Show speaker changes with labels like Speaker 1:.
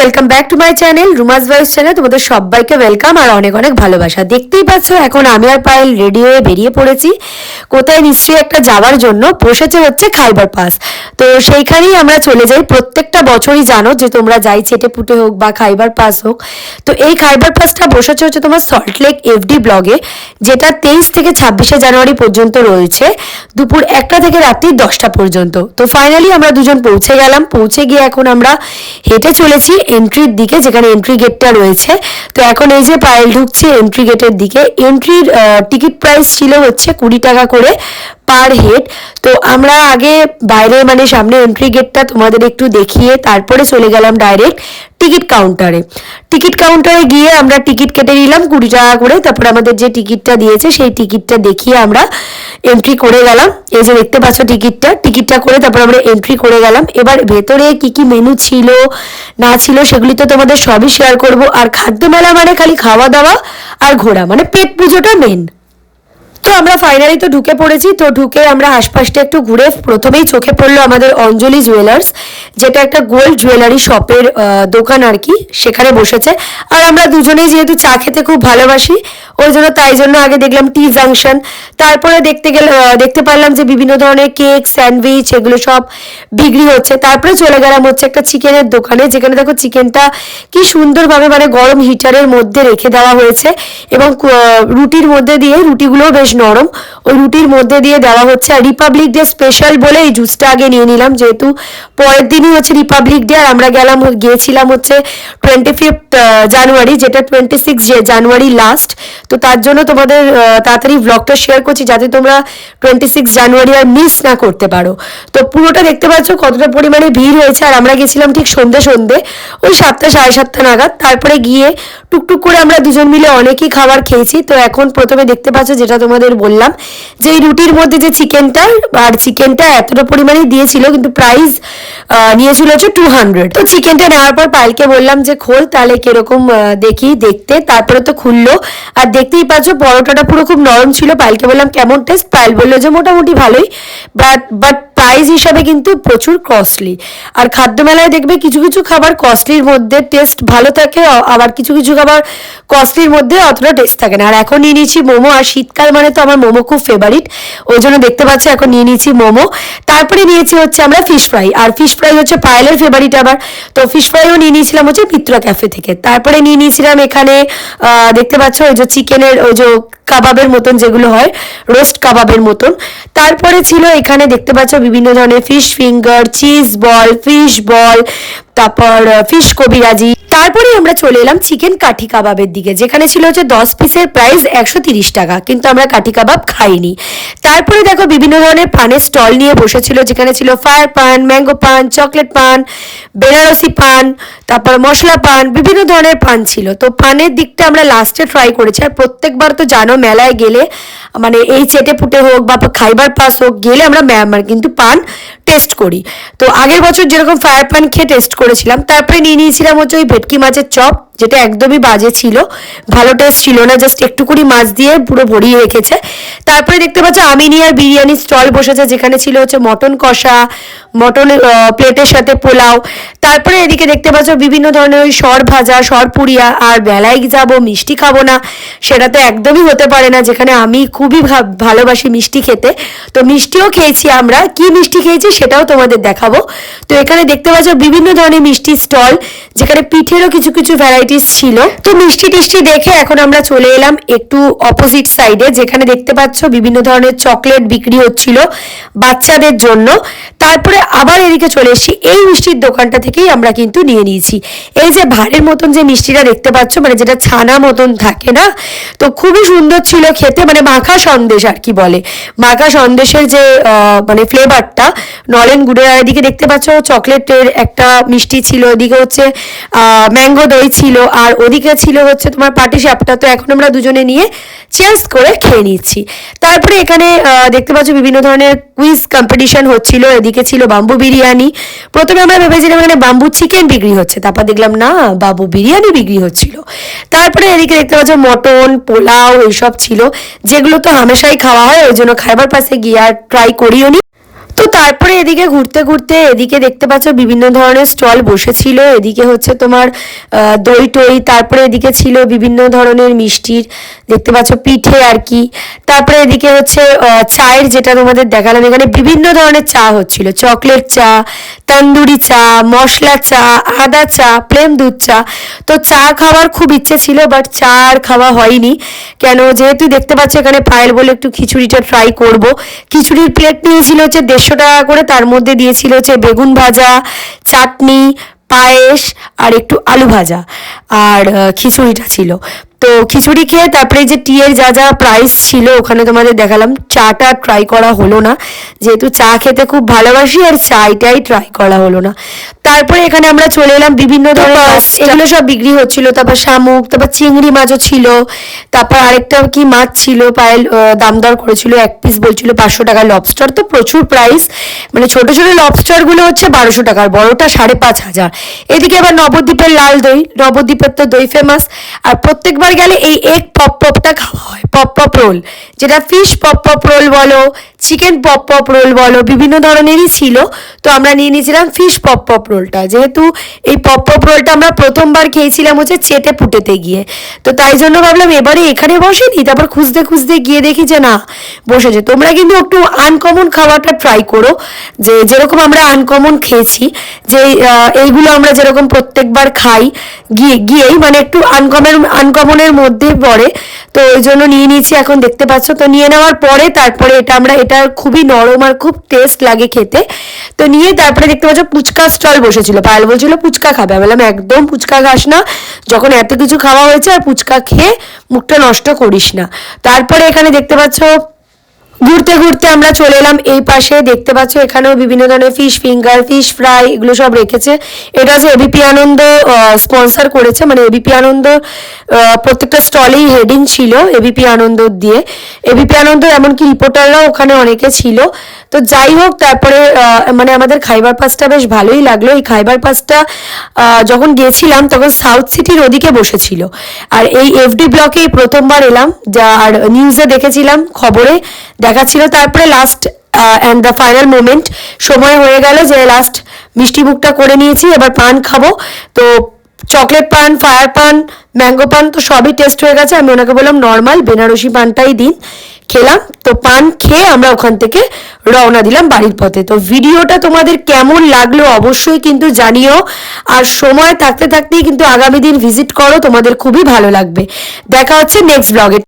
Speaker 1: Welcome back to my channel রুমাস voice channel. তোমাদের সবাইকে welcome আর অনেক অনেক ভালোবাসা। দেখতেই পাচ্ছ এখন আমি আর পায়েল রেডি হয়ে বেরিয়ে পড়েছি কোথায়, নিশ্চয়ই একটা যাওয়ার জন্য। বসেছে হচ্ছে খাইবার পাস, তো সেইখানেই আমরা চলে যাই। প্রত্যেকটা বছরই জানো যে তোমরা যাই চেটেপুটে হোক বা খাইবার পাস হোক। তো এই খাইবার পাসটা বসেছে হচ্ছে তোমার সল্টলেক এফডি ব্লগে, যেটা 23 থেকে 26শে জানুয়ারি পর্যন্ত রয়েছে, দুপুর 1টা থেকে রাত্রি 10টা পর্যন্ত। তো ফাইনালি আমরা দুজন পৌঁছে গেলাম। পৌঁছে গিয়ে এখন আমরা হেঁটে চলেছি এন্ট্রির দিকে, যেখানে এন্ট্রি গেটটা রয়েছে। তো এখন এই যে পায়েল ঢুকছে এন্ট্রি গেটের দিকে। এন্ট্রির টিকিট প্রাইস ছিল হচ্ছে 20 টাকা করে পার হেড। তো আমরা আগে বাইরে মানে সামনে এন্ট্রি গেটটা তোমাদের একটু দেখিয়ে তারপরে চলে গেলাম ডাইরেক্ট টিকিট কাউন্টারে। টিকিট কাউন্টারে গিয়ে আমরা টিকিট কেটে নিলাম 20 টাকা করে। তারপর আমাদের যে টিকিটটা দিয়েছে সেই টিকিটটা দেখিয়ে আমরা এন্ট্রি করে গেলাম। এই যে দেখতে পাচ্ছ টিকিটটা করে তারপর আমরা এন্ট্রি করে গেলাম। এবার ভেতরে কি কি মেনু ছিল না ছিল সেগুলি তো তোমাদের সবই শেয়ার করব। আর খাদ্য মেলা মানে খালি খাওয়া দাওয়া আর ঘোরা, মানে পেট পুজোটা মেন। তো আমরা ফাইনালি তো ঢুকে পড়েছি। তো ঢুকে আমরা আশপাশটা একটু ঘুরে প্রথমেই চোখে পড়লো আমাদের অঞ্জলি জুয়েলার্স, যেটা একটা গোল্ড জুয়েলারি শপের দোকান আর কি, সেখানে বসেছে। আর আমরা দুজনেই যেহেতু চা খেতে খুব ভালোবাসি ওই জন্য তাই জন্য আগে দেখলাম টি জাংশন। তারপরে দেখতে পারলাম যে বিভিন্ন ধরনের কেক, স্যান্ডউইচ এগুলো সব বিক্রি হচ্ছে। তারপরে চলে গেলাম হচ্ছে একটা চিকেনের দোকানে, যেখানে দেখো চিকেনটা কি সুন্দরভাবে মানে গরম হিটারের মধ্যে রেখে দেওয়া হয়েছে এবং রুটির মধ্যে দিয়ে, রুটিগুলোও বেশ নরম, ওই রুটির মধ্যে দিয়ে দেওয়া হচ্ছে। আর রিপাবলিক ডে স্পেশাল বলে এই জুসটা আগে নিয়ে নিলাম, যেহেতু পরের দিনই হচ্ছে রিপাবলিক ডে। আর আমরা গিয়েছিলাম হচ্ছে 25 জানুয়ারি, যেটা 26 জানুয়ারি লাস্ট। তো তার জন্য তোমাদের তাড়াতাড়ি ব্লগটা শেয়ার করছি যাতে তোমরা 26 জানুয়ারি আর মিস না করতে পারো। তো পুরোটা দেখতে পাচ্ছ কতটা পরিমাণে ভিড় হয়েছে। আর আমরা গেছিলাম ঠিক সন্ধে ওই 7টা সাড়ে 7টা নাগাদ। তারপরে গিয়ে টুকটুক করে আমরা দুজন মিলে অনেকই খাবার খেয়েছি। তো এখন প্রথমে দেখতে পাচ্ছ যেটা তোমাদের বললাম যে এই রুটির মধ্যে যে চিকেনটা এতটা পরিমাণে দিয়েছিল, কিন্তু প্রাইস নিয়েছিল হচ্ছে 200। তো চিকেনটা নেওয়ার পর পায়েলকে বললাম যে খোল তাহলে কিরকম দেখি দেখতে। তারপরে তো খুললো আর দেখতেই পাচ্ছ পরোটাটা পুরো খুব নরম ছিল। পায়েলকে বললাম কেমন টেস্ট, পায়েল বললো যে মোটামুটি ভালোই, বাট প্রাইস হিসাবে কিন্তু প্রচুর কস্টলি। আর খাদ্য মেলায় দেখবে কিছু কিছু খাবার কস্টলির মধ্যে টেস্ট ভালো থাকে, আবার কিছু কিছু খাবার কস্টলির মধ্যে অতটা টেস্ট থাকে না। আর এখন নিয়ে নিচ্ছি মোমো, আর শীতকাল মানে তো আমার মোমো খুব ফেভারিট, ওই জন্য দেখতে পাচ্ছ এখন নিয়ে নিচ্ছি মোমো। তারপরে নিয়েছি হচ্ছে আমরা ফিশ ফ্রাই, আর ফিশ ফ্রাই হচ্ছে পায়েলের ফেভারিট আবার। তো ফিশ ফ্রাইও নিয়ে নিয়েছিলাম হচ্ছে পিত্রা ক্যাফে থেকে। তারপরে নিয়ে নিয়েছিলাম এখানে দেখতে পাচ্ছ ওই যে চিকেনের ওই যে কাবাবের মতন যেগুলো হয়, রোস্ট কাবাবের মতন। তারপরে ছিল এখানে দেখতে পাচ্ছ বিভিন্ন ধরনের fish finger, cheese ball, fish ball, তারপর ফিশ কবিরাজি। তারপরে আমরা চলে এলাম চিকেন কাঠি কাবাবের দিকে, যেখানে ছিল হচ্ছে 10 পিসের প্রাইস 130 টাকা, কিন্তু আমরা কাঠি কাবাব খাইনি। তারপরে দেখো বিভিন্ন ধরনের পানের স্টল নিয়ে বসেছিল, যেখানে ছিল ফায়ার পান, ম্যাঙ্গো পান, চকলেট পান, বেনারসি পান, তারপর মশলা পান, বিভিন্ন ধরনের পান ছিল। তো পানের দিকটা আমরা লাস্টে ট্রাই করেছি। আর প্রত্যেকবার তো জানো মেলায় গেলে মানে এই চেটেপুটে হোক বা খাইবার পাস হোক গেলে আমরা কিন্তু পান টেস্ট করি। তো আগের বছর যেরকম ফায়ার পান খেয়ে টেস্ট করেছিলাম। তারপরে নিয়ে নিয়েছিলাম হচ্ছে ওই ভেটকি মাছের চপ, যেটা একদমই বাজে ছিল, ভালো টেস্ট ছিল না, জাস্ট একটুকুনি মাছ দিয়ে পুরো ভরিয়ে রেখেছে। তারপরে দেখতে পাচ্ছ আমিনিয়ার বিরিয়ানি স্টল বসেছে, যেখানে ছিল হচ্ছে মটন কষা, মটন প্লেটের সাথে পোলাও। তারপরে এদিকে দেখতে পাচ্ছ বিভিন্ন ধরনের ওই সর ভাজা, সর পুরিয়া। আর বেলায় যাবো মিষ্টি খাবো না সেটা তো একদমই হতে পারে না, যেখানে আমি খুবই ভালোবাসি মিষ্টি খেতে। তো মিষ্টিও খেয়েছি আমরা, কি মিষ্টি খেয়েছি সেটাও তোমাদের দেখাবো। তো এখানে দেখতে পাচ্ছ বিভিন্ন ধরনের মিষ্টি স্টল, যেখানে পিঠেরও কিছু কিছু ভ্যারাইটিস ছিল। তো মিষ্টি টিষ্টি দেখে এখন আমরা চলে এলাম একটু অপোজিট সাইডে, যেখানে দেখতে পাচ্ছ বিভিন্ন ধরনের চকলেট বিক্রি হচ্ছিল বাচ্চাদের জন্য। তারপরে আবার এদিকে চলে এসেছি এই মিষ্টির দোকানটা থেকেই আমরা কিন্তু নিয়ে নিয়েছি এই যে ভাঁড়ের মতন যে মিষ্টিটা দেখতে পাচ্ছ, মানে যেটা ছানা মতন থাকে না, তো খুবই সুন্দর ছিল খেতে, মানে মাখা সন্দেশ আর কি বলে, মাখা সন্দেশের যে মানে ফ্লেভারটা নলেন গুড়ের। আর এদিকে দেখতে পাচ্ছ চকলেটের একটা মিষ্টি ছিল, এদিকে হচ্ছে ম্যাঙ্গো দই ছিল, আর ওদিকে ছিল হচ্ছে তোমার পাটিসাপটা। তো এখন আমরা দুজনে নিয়ে চেঞ্জ করে খেয়ে নিচ্ছি। তারপরে এখানে দেখতে পাচ্ছ বিভিন্ন ধরনের কুইজ কম্পিটিশন হচ্ছিল। এদিকে ছিল বাম্বু বিরিয়ানি। প্রথমে আমরা ভেবেছিলাম এখানে বাম্বু চিকেন বিক্রি হচ্ছে, তারপর দেখলাম না বাম্বু বিরিয়ানি বিক্রি হচ্ছিল। তারপরে এদিকে দেখতে পাচ্ছ মটন, পোলাও এইসব ছিল, যেগুলো তো হামেশাই খাওয়া হয়, ওই জন্য খাইবার পাসে গিয়ে আর ট্রাই করিও নি। তো তারপরে এদিকে ঘুরতে ঘুরতে এদিকে দেখতে পাচ্ছ বিভিন্ন ধরনের স্টল বসেছিল। এদিকে হচ্ছে তোমার দই টই, তারপরে এদিকে ছিল বিভিন্ন ধরনের মিষ্টির, দেখতে পাচ্ছ পিঠে আর কি। তারপরে এদিকে হচ্ছে চায়ের, যেটা তোমাদের দেখালাম, এখানে বিভিন্ন ধরনের চা হচ্ছিল, চকলেট চা, তন্দুরি চা, মশলা চা, আদা চা, প্লেন দুধ চা। তো চা খাওয়ার খুব ইচ্ছে ছিল, বাট চা আর খাওয়া হয়নি। কেন, যেহেতু দেখতে পাচ্ছ এখানে পায়েল বলে একটু খিচুড়িটা ট্রাই করব। খিচুড়ির প্লেট নিয়েছিল হচ্ছে 150 টাকা করে, তার মধ্যে দিয়েছিল হচ্ছে বেগুন ভাজা, চাটনি, পায়েস আর একটু আলু ভাজা, আর খিচুড়িটা ছিল। তো খিচুড়ি খেয়ে তারপরে যে টিয়ের যা যা প্রাইস ছিল ওখানে তোমাদের দেখালাম। চাটা ট্রাই করা হলো না, যেহেতু চা খেতে খুব ভালোবাসি, আর চাইটাই ট্রাই করা হলো না। তারপরে এখানে আমরা চলে এলাম বিভিন্ন ধরনের, এগুলো সব বিক্রি হচ্ছিল। তারপর শামুক, তারপর চিংড়ি মাছও ছিল, তারপর আরেকটা কি মাছ ছিল, পায়েল দাম দর করেছিল, এক পিস বলছিল 500 টাকা। লবস্টার তো প্রচুর প্রাইস, মানে ছোট ছোট লবস্টারগুলো হচ্ছে 1200 টাকার, বড়টা 5500। এদিকে আবার নবদ্বীপের লাল দই, নবদ্বীপের তো দই ফেমাস। আর প্রত্যেকবার গেলে এই এগ পপ পপটা খাওয়া হয়, পপ পপ রোল, যেটা ফিশ পপ পপ রোল বলো, চিকেন পপ পপ রোল বলো, বিভিন্ন ধরনেরই ছিল। তো আমরা নিয়ে নিয়েছিলাম ফিশ পপ পপ রোলটা, যেহেতু এই পপ পপ রোলটা আমরা প্রথমবার খেয়েছিলাম হচ্ছে চেটে পুটেতে গিয়ে, তো তাই জন্য ভাবলাম এবারে এখানে বসেনি। তারপর খুঁজতে খুঁজতে গিয়ে দেখি যে না, বসেছে। তোমরা কিন্তু একটু আনকমন খাওয়াটা ট্রাই করো, যে যেরকম আমরা আনকমন খেয়েছি, যে এইগুলো আমরা যেরকম প্রত্যেকবার খাই গিয়েই, মানে একটু আনকমনের মধ্যে পড়ে। তো ওই জন্য নিয়ে নিয়েছি, এখন দেখতে পাচ্ছ। তো নিয়ে নেওয়ার পরে তারপরে এটা খুবই নরম আর খুব টেস্ট লাগে খেতে। তো নিয়ে তারপরে দেখতে পাচ্ছ ফুচকা স্টল বসেছিল। পায়েল বলছিল ফুচকা খাবে, আমি বললাম একদম ফুচকা খাস না, যখন এত কিছু খাওয়া হয়েছে আর ফুচকা খেয়ে মুখটা নষ্ট করিস না। তারপরে এখানে দেখতে পাচ্ছ ঘুরতে ঘুরতে আমরা চলে এলাম এই পাশে, দেখতে পাচ্ছ এখানেও বিভিন্ন ধরনের ফিশ ফিঙ্গার, ফিশ ফ্রাই, এগুলো সব রেখেছে। এটা হচ্ছে এবিপি আনন্দ স্পন্সর করেছে, মানে এবিপি আনন্দ প্রত্যেকটা স্টলেই হেডিং ছিল এবিপি আনন্দ দিয়ে। এবিপি আনন্দ এমনকি রিপোর্টাররাও ওখানে অনেকে ছিল। তো যাই হোক, তারপরে মানে আমাদের খাইবার পাসটা বেশ ভালোই লাগলো। এই খাইবার পাসটা যখন গিয়েছিলাম তখন সাউথ সিটির ওদিকে বসেছিল, আর এই এফডি ব্লকেই প্রথমবার এলাম, যা আর নিউজে দেখেছিলাম, খবরে দেখাচ্ছিল। তারপরে last and the final moment, সময় হয়ে গেল যে লাস্ট মিষ্টি মুখটা করে নিয়েছি, এবার পান খাবো। তো চকলেট পান, ফায়ার পান, ম্যাঙ্গো পান তো সবই টেস্ট হয়ে গেছে। আমি ওনাকে বললাম নর্মাল বেনারসি পানটাই দিন, খেলাম। তো পান খেয়ে আমরা ওখান থেকে রওনা দিলাম বাড়ির পথে। তো ভিডিওটা তোমাদের কেমন লাগলো অবশ্যই কিন্তু জানিও, আর সময় থাকতে থাকতেই কিন্তু আগামী দিন ভিজিট করো, তোমাদের খুবই ভালো লাগবে। দেখা হচ্ছে নেক্সট ব্লগে।